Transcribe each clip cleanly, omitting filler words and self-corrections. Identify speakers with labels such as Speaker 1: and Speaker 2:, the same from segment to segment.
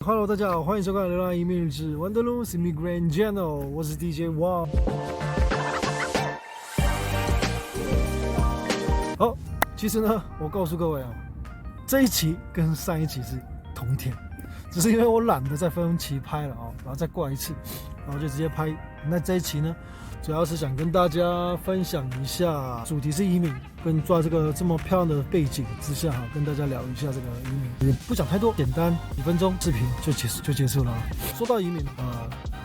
Speaker 1: Hello， 大家好，欢迎收看《流浪移民日志》Wanderlust Immigrant Channel， 我是 DJ Wang。好，其实呢，我告诉各位啊，这一期跟上一期是同天，只是因为我懒得再分期拍了啊，然后再过来一次，然后就直接拍。那这一期呢，主要是想跟大家分享一下，主题是移民，跟在这个这么漂亮的背景之下哈，跟大家聊一下这个移民，也不讲太多，简单几分钟视频就结束了。说到移民，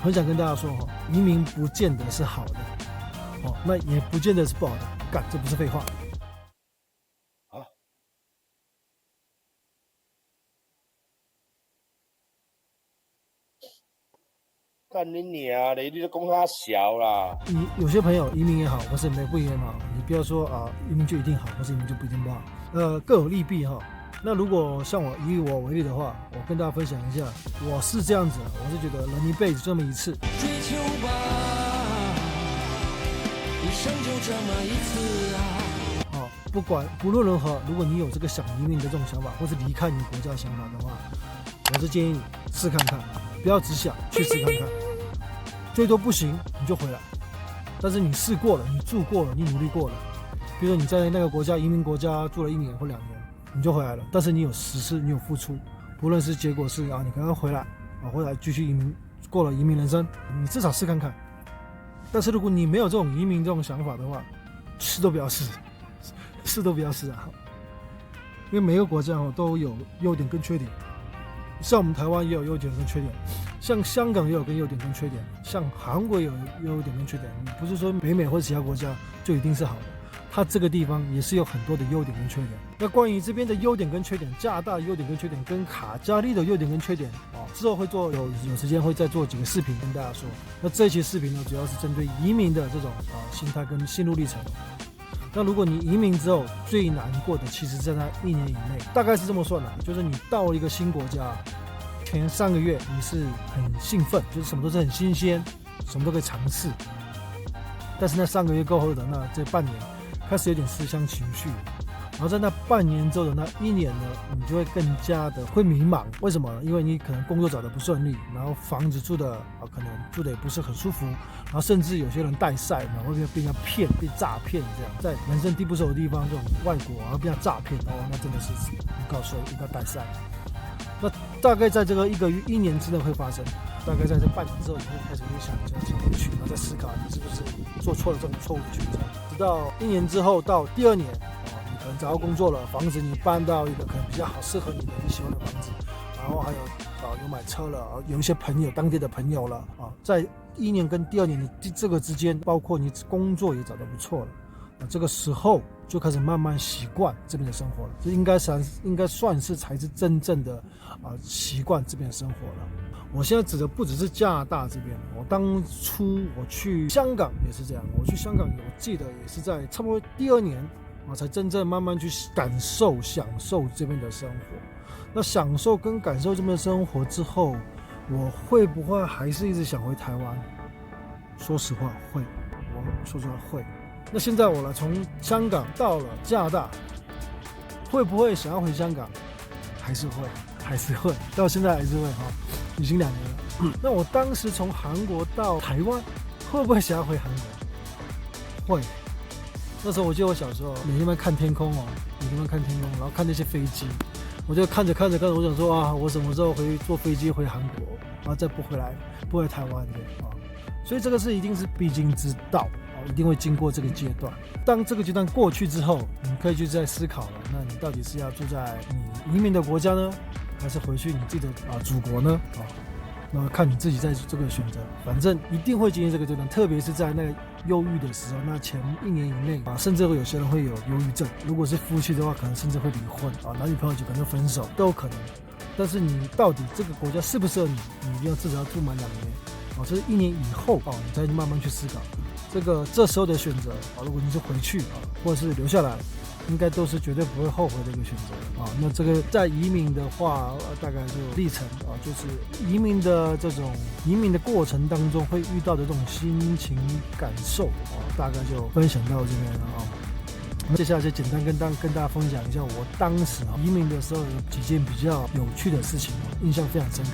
Speaker 1: 很想跟大家说哈，移民不见得是好的，哦，那也不见得是不好的，干，这不是废话。
Speaker 2: 干你娘嘞！你都讲他小啦。
Speaker 1: 有些朋友移民也好，或是没不移民也好，你不要说啊，移民就一定好，或是移民就不一定不好。各有利弊哈。那如果像以我为例的话，我跟大家分享一下，我是这样子，我是觉得人一辈子就这么一次，
Speaker 3: 追求吧，一生就这么一次啊。
Speaker 1: 不论如何，如果你有这个想移民的这种想法，或是离开你国家的想法的话，我是建议你试看看，不要只想，去试看看。最多不行你就回来，但是你试过了，你住过了，你努力过了，比如说你在那个国家移民国家住了1年或2年，你就回来了。但是你有实施，你有付出，不论是结果是啊，你刚刚回来啊，回来继续移民，过了移民人生，你至少试看看。但是如果你没有这种移民这种想法的话，试都不要试，试都不要试啊！因为每个国家都有优点跟缺点，像我们台湾也有优点跟缺点。像香港也有优点跟缺点，像韩国也有优点跟缺点，不是说北美或者其他国家就一定是好的，它这个地方也是有很多的优点跟缺点。那关于这边的优点跟缺点，加拿大的优点跟缺点，跟卡加利的优点跟缺点，之后会做有时间会再做几个视频跟大家说。那这期视频呢，主要是针对移民的这种心态跟心路历程。那如果你移民之后最难过的，其实在那1年以内，大概是这么算的，就是你到了一个新国家。前3个月你是很兴奋，就是什么都是很新鲜，什么都可以尝试。但是那3个月过后的那这半年，开始有点思乡情绪，然后在那半年之后的那1年呢，你就会更加的会迷茫。为什么呢？因为你可能工作找得不顺利，然后房子住的可能住的也不是很舒服，然后甚至有些人带赛嘛，会被人家骗、被诈骗这样，在人生地不熟的地方，这种外国然后被人家诈骗，那真的是告诉一个带赛。那大概在这个1年之内会发生，大概在这半年之后，你会开始想回去，然后再思考你是不是做错了这种错误的选择。直到1年之后，到第2年，你可能找到工作了，房子你搬到一个可能比较好适合你的你喜欢的房子，然后还有有买车了，有一些朋友当地的朋友了在1年跟第2年的这个之间，包括你工作也找得不错了。这个时候就开始慢慢习惯这边的生活了，这应该算是才是真正的习惯这边的生活了。我现在指的不只是加拿大这边，我当初我去香港也是这样，我去香港我记得也是在差不多第2年才真正慢慢去享受这边的生活。那享受跟感受这边的生活之后，我会不会还是一直想回台湾？说实话会，我说实话会。那现在我了，从香港到了加拿大，会不会想要回香港？还是会，到现在还是会已经2年了。那我当时从韩国到台湾，会不会想要回韩国？会。那时候我记得我小时候每天看天空然后看那些飞机，我就看着，我想说我什么时候坐飞机回韩国，然后再不回台湾的所以这个是一定是必经之道。一定会经过这个阶段。当这个阶段过去之后，你可以去再思考了，那你到底是要住在你移民的国家呢，还是回去你自己的祖国呢？那看你自己在这个选择。反正一定会经历这个阶段，特别是在那个忧郁的时候，那前1年以内甚至会有些人会有忧郁症。如果是夫妻的话，可能甚至会离婚男女朋友就可能分手都有可能。但是你到底这个国家适不适合你，你一定要至少要住满2年这是1年以后你再慢慢去思考。这时候的选择如果你是回去或者是留下来，应该都是绝对不会后悔的一个选择那这个在移民的话，大概就历程就是移民的过程当中会遇到的这种心情感受大概就分享到这边了接下来就简单跟大家分享一下我当时移民的时候有几件比较有趣的事情，印象非常深刻。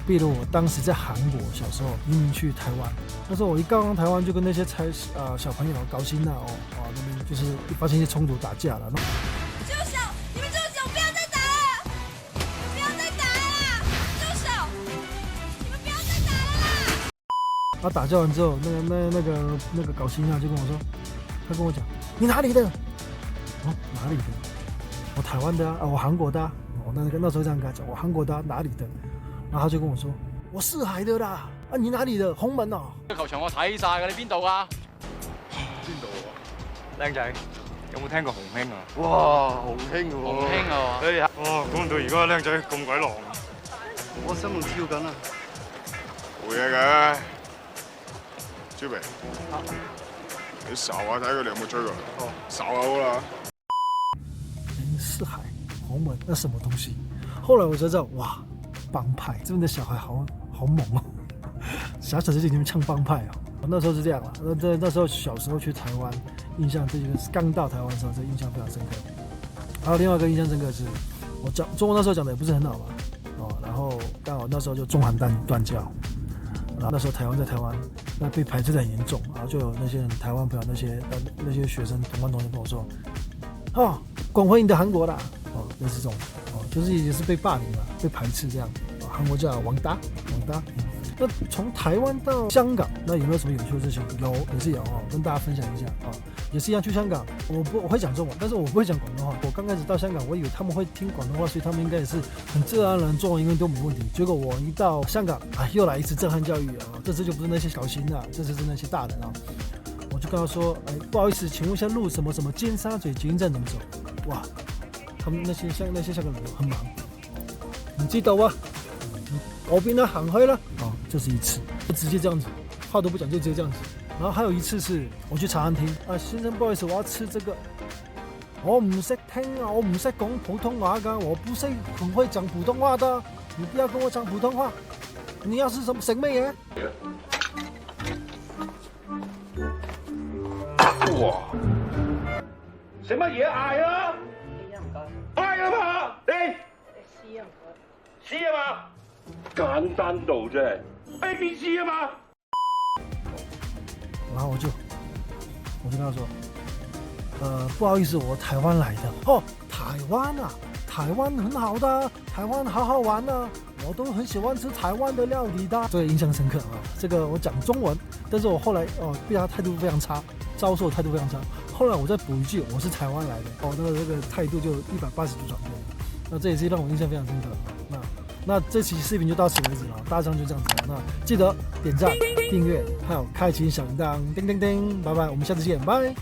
Speaker 1: 比如我当时在韩国，小时候移民去台湾，那时候我一刚台湾就跟那些小朋友高兴那边就是发生一些冲突打架了。
Speaker 4: 住手！你们住手！不要再打了！不要再打了！住手！你们不要再打了啦！
Speaker 1: 打架完之后，那个高兴啊就跟我说，他跟我讲，你哪里的？哪里的？我台湾的啊，我韩国的啊。那时候这样跟他讲，我韓國的啊，哪里的？然後他就跟我說：我四海的啦，啊你哪里的？紅門啊！
Speaker 5: 球場我睇晒㗎，你邊度啊？
Speaker 6: 邊度啊？靚仔，有冇聽過洪興啊？
Speaker 2: 哇，洪興喎！
Speaker 5: 洪興啊！
Speaker 6: 哇，估唔到而家靚仔咁鬼狼。
Speaker 7: 我心仲跳緊啊！
Speaker 6: 冇嘢嘅，朱明，你睄下睇佢哋有冇追過。睄下好啦。
Speaker 1: 四海洪門那什麼東西？後來我才知道，哇！幫派，這邊的小孩好猛哦，小小就已經唱幫派哦。那時候是這樣啦，那時候小時候去台灣，印象這個剛到台灣的時候，這印象非常深刻。還有另外一個印象深刻是，我中文那時候講的也不是很好嘛，然後剛好那時候就中韓斷交，然後那時候在台灣，那被排斥得很嚴重，然後就有那些人台灣朋友那些學生同班同學跟我說，滾回你的韓國啦，類似這種。就是也是被霸凌了，被排斥這樣。韓國叫王達。那從台灣到香港，那有沒有什麼有趣的事情？有，也是有跟大家分享一下也是一樣去香港，我會講中文，但是我不會講廣東話。我剛開始到香港，我以為他們會聽廣東話，所以他們應該也是很自然而然中文、英文都沒問題。結果我一到香港，又來一次震撼教育這次就不是那些小新啦，這次是那些大人我就跟他說，不好意思，請問一下路什麼什麼尖沙咀捷運站怎麼走？哇！他們那些香港人很忙，你知道啊？我邊呢行開了這是一次，就直接這樣子，話都不講就直接這樣子。然後還有一次是我去茶餐廳，先生不好意思，我要吃這個，我唔識聽啊，我唔識講普通話㗎，我不是很會講普通話的，你不要跟我講普通話。你要是食咩嘢？
Speaker 2: 哇！食乜嘢嗌啊？嗌啊嘛，你 C 啊嘛，簡單到啫 ，ABC 啊嘛。
Speaker 1: 然後我就跟他說，不好意思，我台灣來的。台灣啊，台灣很好的，台灣好好玩啊，我都很喜歡吃台灣的料理的。這個印象深刻這個我講中文，但是我後來對他態度非常差，遭受態度非常差。後來我再補一句，我是台灣來的，那個態度就180度轉變。那這也是讓我印象非常深刻。那這期視頻就到此為止了，大致上就這樣子了。那記得點讚、訂閱，還有開啟小鈴鐺，叮叮叮，拜拜，我們下次見，拜。